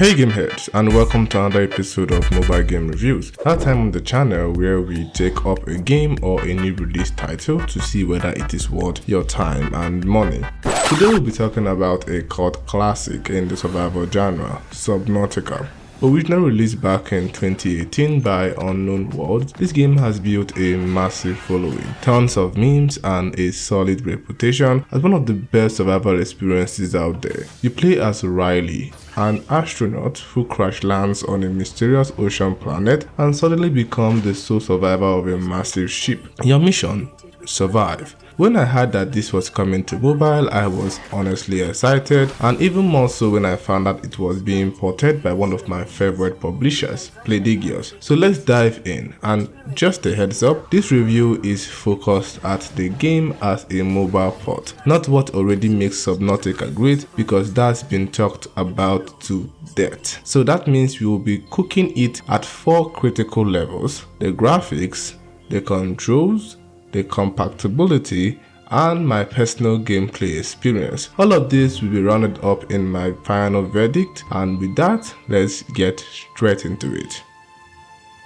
Hey Gameheads, and welcome to another episode of Mobile Game Reviews. That time on the channel where we take up a game or a new release title to see whether it is worth your time and money. Today we'll be talking about a cult classic in the survival genre, Subnautica. Originally released back in 2018 by Unknown Worlds, this game has built a massive following, tons of memes, and a solid reputation as one of the best survival experiences out there. You play as Riley, an astronaut who crash lands on a mysterious ocean planet and suddenly becomes the sole survivor of a massive ship. Your mission? Survive. When I heard that this was coming to mobile, I was honestly excited, and even more so when I found out it was being ported by one of my favorite publishers, Playdigious. So let's dive in, and just a heads up, this review is focused at the game as a mobile port, not what already makes Subnautica great, because that's been talked about to death. So that means we will be cooking it at 4 critical levels: the graphics, the controls, the compatibility, and my personal gameplay experience. All of this will be rounded up in my final verdict, and with that, let's get straight into it.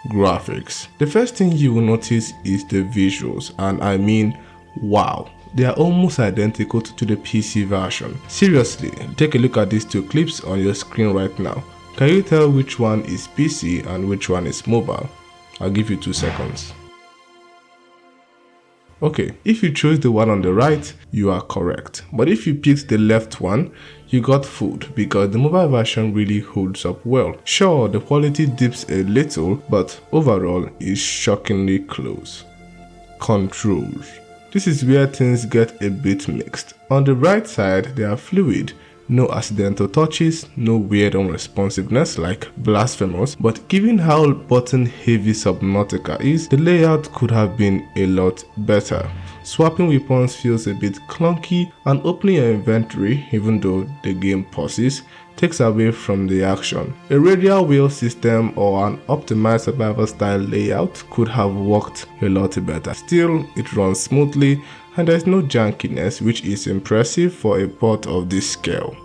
Graphics. The first thing you will notice is the visuals, and I mean, wow. They are almost identical to the PC version. Seriously, take a look at these 2 clips on your screen right now. Can you tell which one is PC and which one is mobile? I'll give you 2 seconds. Okay, if you chose the one on the right, you are correct. But if you picked the left one, you got fooled because the mobile version really holds up well. Sure, the quality dips a little, but overall is shockingly close. Controls. This is where things get a bit mixed. On the right side, they are fluid. No accidental touches, no weird unresponsiveness like Blasphemous, but given how button heavy Subnautica is, the layout could have been a lot better. Swapping weapons feels a bit clunky, and opening your inventory, even though the game pauses, takes away from the action. A radial wheel system or an optimized survival style layout could have worked a lot better. Still, it runs smoothly and there's no jankiness, which is impressive for a port of this scale.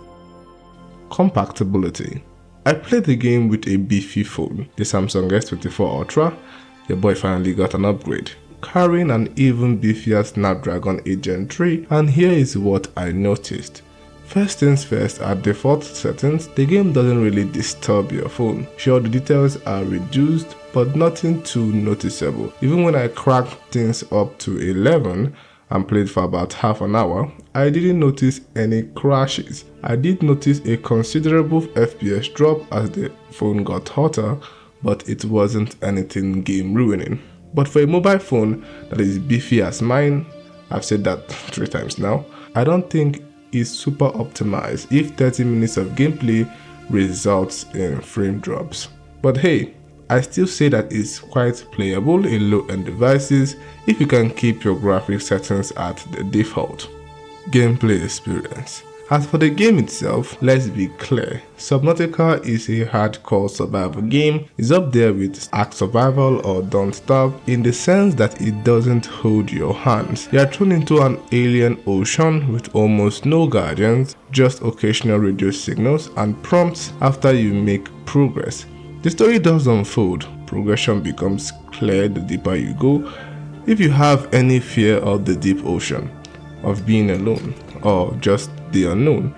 Compatibility. I played the game with a beefy phone, the Samsung S24 Ultra. Your boy finally got an upgrade, carrying an even beefier Snapdragon 8 Gen 3, and here is what I noticed. First things first, at default settings, the game doesn't really disturb your phone. Sure, the details are reduced, but nothing too noticeable. Even when I cracked things up to 11 and played for about half an hour, I didn't notice any crashes. I did notice a considerable FPS drop as the phone got hotter, but it wasn't anything game ruining. But for a mobile phone that is beefy as mine, I've said that 3 times now, I don't think it's super optimized if 30 minutes of gameplay results in frame drops. But hey, I still say that it's quite playable in low-end devices if you can keep your graphics settings at the default. Gameplay experience. As for the game itself, let's be clear, Subnautica is a hardcore survival game. It's up there with Ark Survival or Don't Starve in the sense that it doesn't hold your hands. You are thrown into an alien ocean with almost no guardians, just occasional radio signals and prompts after you make progress. The story does unfold, progression becomes clear the deeper you go. If you have any fear of the deep ocean, of being alone, or just the unknown,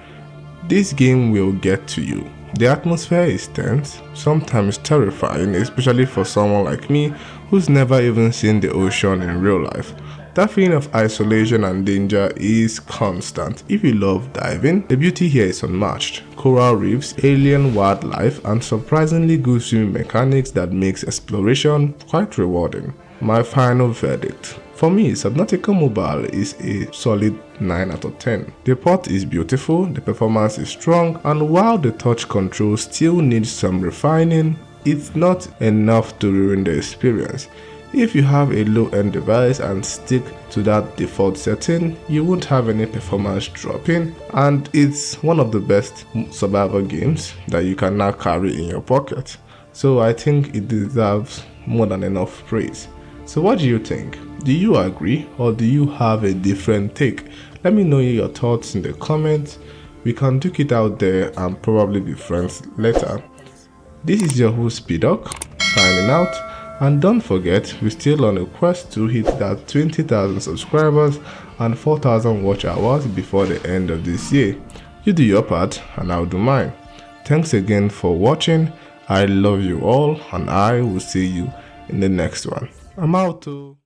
this game will get to you. The atmosphere is tense, sometimes terrifying, especially for someone like me who's never even seen the ocean in real life. That feeling of isolation and danger is constant. If you love diving, the beauty here is unmatched. Coral reefs, alien wildlife, and surprisingly good swimming mechanics that makes exploration quite rewarding. My final verdict. For me, Subnautica Mobile is a solid 9 out of 10. The port is beautiful, the performance is strong, and while the touch control still needs some refining, it's not enough to ruin the experience. If you have a low-end device and stick to that default setting, you won't have any performance dropping, and it's one of the best survival games that you can now carry in your pocket. So I think it deserves more than enough praise. So what do you think? Do you agree or do you have a different take? Let me know your thoughts in the comments. We can duke it out there and probably be friends later. This is your host P-Doc, signing out, and don't forget we're still on a quest to hit that 20,000 subscribers and 4,000 watch hours before the end of this year. You do your part and I'll do mine. Thanks again for watching. I love you all and I will see you in the next one. I'm out too.